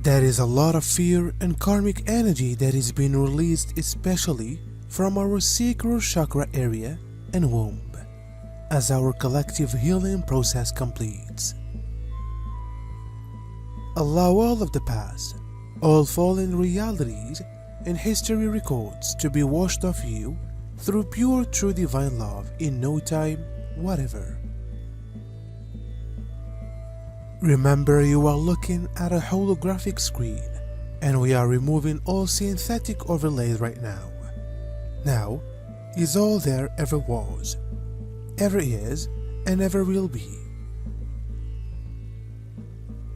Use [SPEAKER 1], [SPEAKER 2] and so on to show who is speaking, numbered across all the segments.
[SPEAKER 1] There is a lot of fear and karmic energy that is being released, especially from our sacral chakra area and womb, as our collective healing process completes. Allow all of the past, all fallen realities and history records to be washed off you through pure true divine love in no time whatever. Remember, you are looking at a holographic screen and we are removing all synthetic overlays right now. Now is all there ever was, ever is, and ever will be.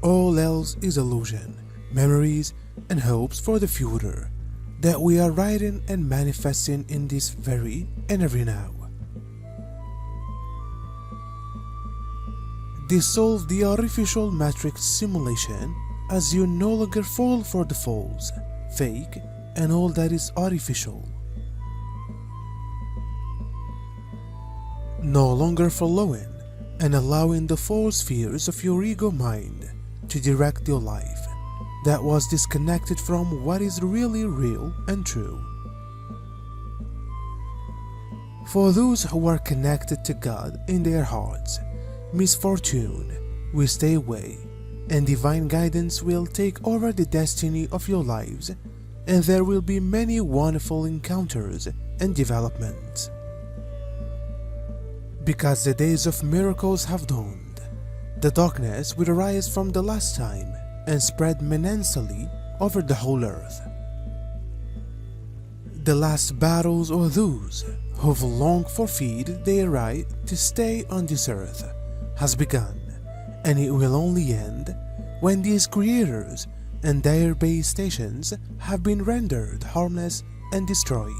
[SPEAKER 1] All else is illusion, memories, and hopes for the future that we are writing and manifesting in this very and every now. Dissolve the artificial matrix simulation as you no longer fall for the false, fake, and all that is artificial. No longer following and allowing the false fears of your ego mind to direct your life that was disconnected from what is really real and true. For those who are connected to God in their hearts, misfortune will stay away and divine guidance will take over the destiny of your lives, and there will be many wonderful encounters and developments. Because the days of miracles have dawned, the darkness will arise from the last time and spread menacingly over the whole earth. The last battles of those who've long forfeited their right to stay on this earth has begun, and it will only end when these creators and their base stations have been rendered harmless and destroyed.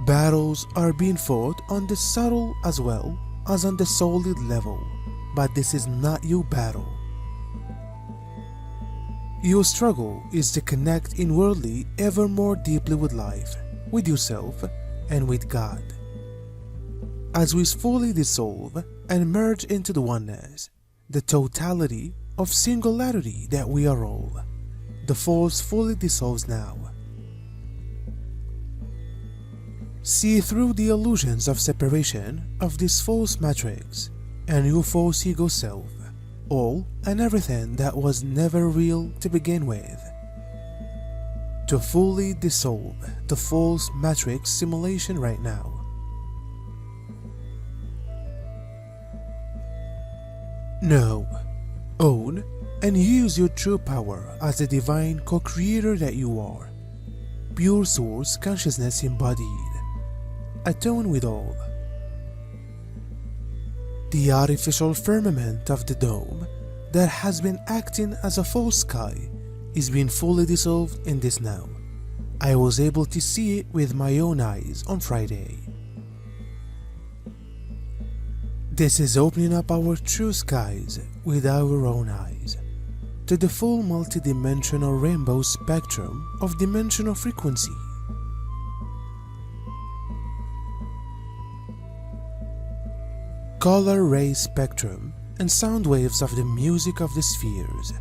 [SPEAKER 1] Battles are being fought on the subtle as well as on the solid level, but this is not your battle. Your struggle is to connect inwardly ever more deeply with life, with yourself, and with God. As we fully dissolve and merge into the oneness, the totality of singularity that we are all, the force fully dissolves now. See through the illusions of separation of this false matrix and your false ego self, all and everything that was never real to begin with. To fully dissolve the false matrix simulation right now. Know, own, and use your true power as the divine co-creator that you are. Pure source consciousness embodied. Atone with all. The artificial firmament of the dome that has been acting as a false sky is being fully dissolved in this now. I was able to see it with my own eyes on Friday. This is opening up our true skies with our own eyes to the full multidimensional rainbow spectrum of dimensional frequency. Color ray spectrum and sound waves of the music of the spheres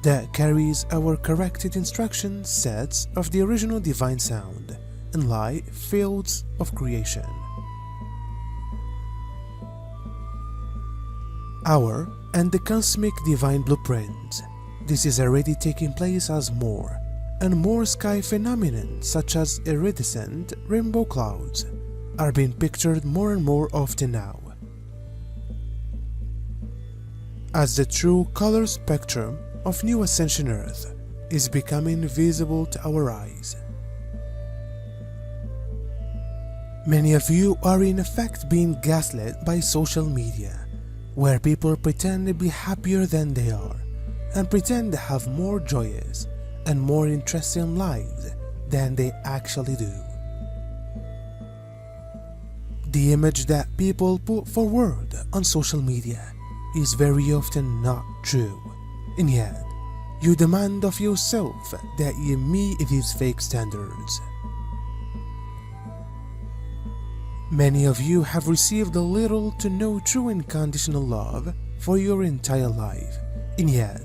[SPEAKER 1] that carries our corrected instruction sets of the original divine sound and light fields of creation. Our and the cosmic divine blueprint. This is already taking place as more and more sky phenomena such as iridescent rainbow clouds are being pictured more and more often now. As the true color spectrum of New Ascension Earth is becoming visible to our eyes. Many of you are in effect being gaslit by social media, where people pretend to be happier than they are and pretend to have more joyous and more interesting lives than they actually do. The image that people put forward on social media is very often not true, and yet you demand of yourself that you meet these fake standards. Many of you have received a little to no true unconditional love for your entire life, and yet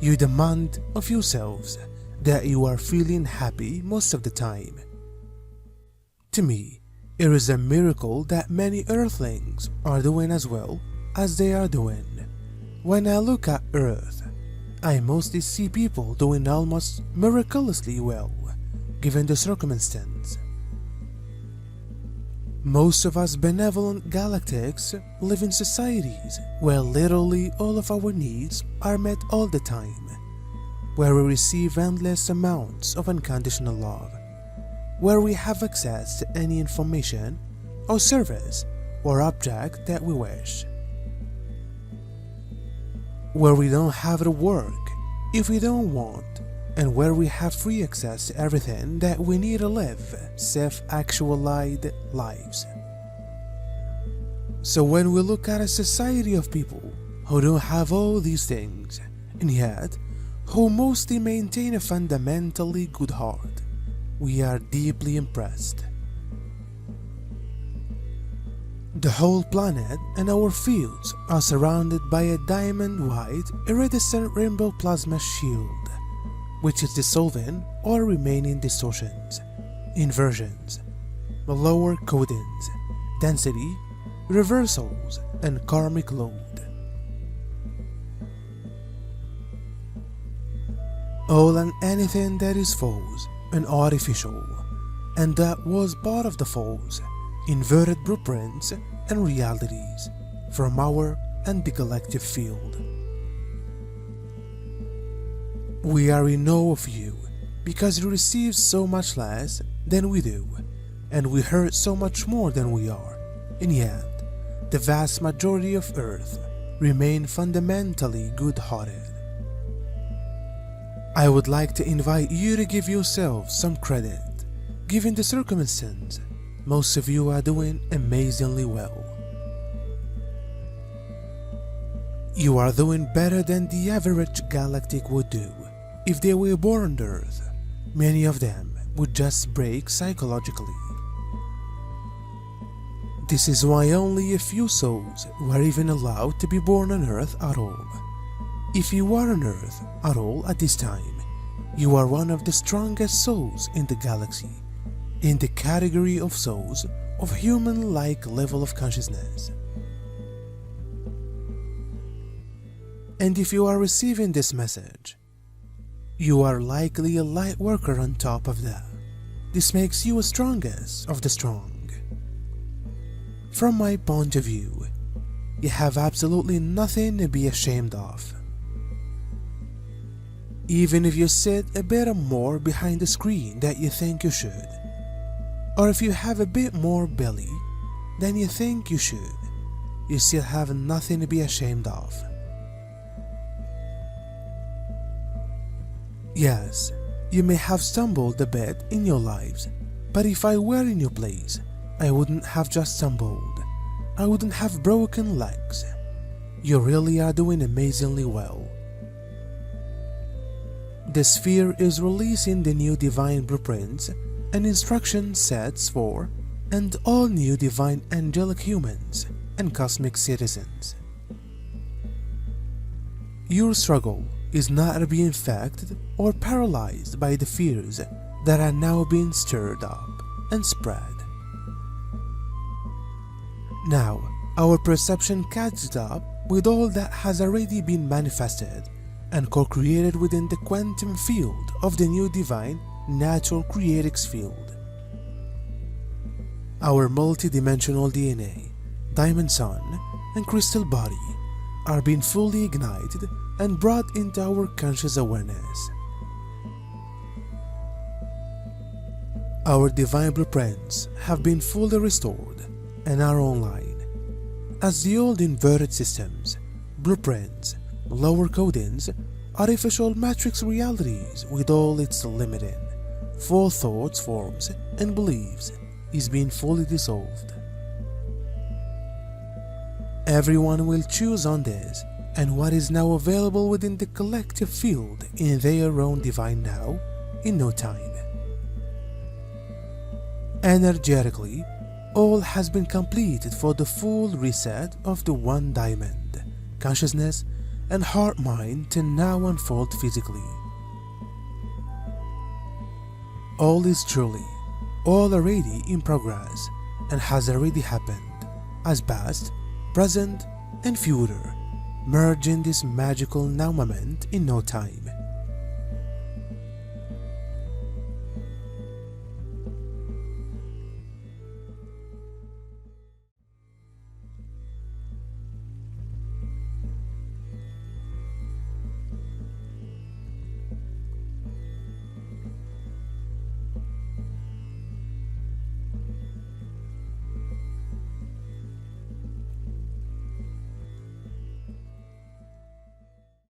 [SPEAKER 1] You demand of yourselves that you are feeling happy most of the time. To me, it is a miracle that many earthlings are doing as well as they are doing. When I look at Earth, I mostly see people doing almost miraculously well, given the circumstance. Most of us benevolent galactics live in societies where literally all of our needs are met all the time, where we receive endless amounts of unconditional love, where we have access to any information or service or object that we wish, where we don't have to work if we don't want, and where we have free access to everything that we need to live self-actualized lives. So when we look at a society of people who don't have all these things, and yet who mostly maintain a fundamentally good heart, we are deeply impressed. The whole planet and our fields are surrounded by a diamond-white iridescent rainbow plasma shield, which is dissolving or remaining distortions, inversions, lower codings, density, reversals, and karmic load. All and anything that is false and artificial, and that was part of the false, inverted blueprints and realities from our and the collective field. We are in awe of you because you receive so much less than we do, and we hurt so much more than we are, and yet the vast majority of Earth remain fundamentally good-hearted. I would like to invite you to give yourself some credit. Given the circumstance, most of you are doing amazingly well. You are doing better than the average galactic would do. If they were born on Earth, many of them would just break psychologically. This is why only a few souls were even allowed to be born on Earth at all. If you are on Earth at all at this time, you are one of the strongest souls in the galaxy, in the category of souls of human-like level of consciousness. And if you are receiving this message, you are likely a light worker on top of that. This makes you the strongest of the strong. From my point of view, you have absolutely nothing to be ashamed of. Even if you sit a bit more behind the screen than you think you should, or if you have a bit more belly than you think you should, you still have nothing to be ashamed of. Yes, you may have stumbled a bit in your lives, but if I were in your place, I wouldn't have just stumbled. I wouldn't have broken legs. You really are doing amazingly well. The sphere is releasing the new divine blueprints and instruction sets for and all new divine angelic humans and cosmic citizens. Your struggle is not to be infected or paralyzed by the fears that are now being stirred up and spread. Now, our perception catches up with all that has already been manifested and co-created within the quantum field of the new divine natural creatics field. Our multi-dimensional DNA, diamond sun, and crystal body are being fully ignited and brought into our conscious awareness. Our divine blueprints have been fully restored and are online, as the old inverted systems, blueprints, lower codings, artificial matrix realities with all its limiting, false thoughts, forms, and beliefs is being fully dissolved. Everyone will choose on this and what is now available within the collective field in their own divine now in no time. Energetically, all has been completed for the full reset of the one diamond, consciousness, and heart-mind to now unfold physically. All is truly, all already in progress and has already happened, as past, present, and future merge in this magical now moment in no time.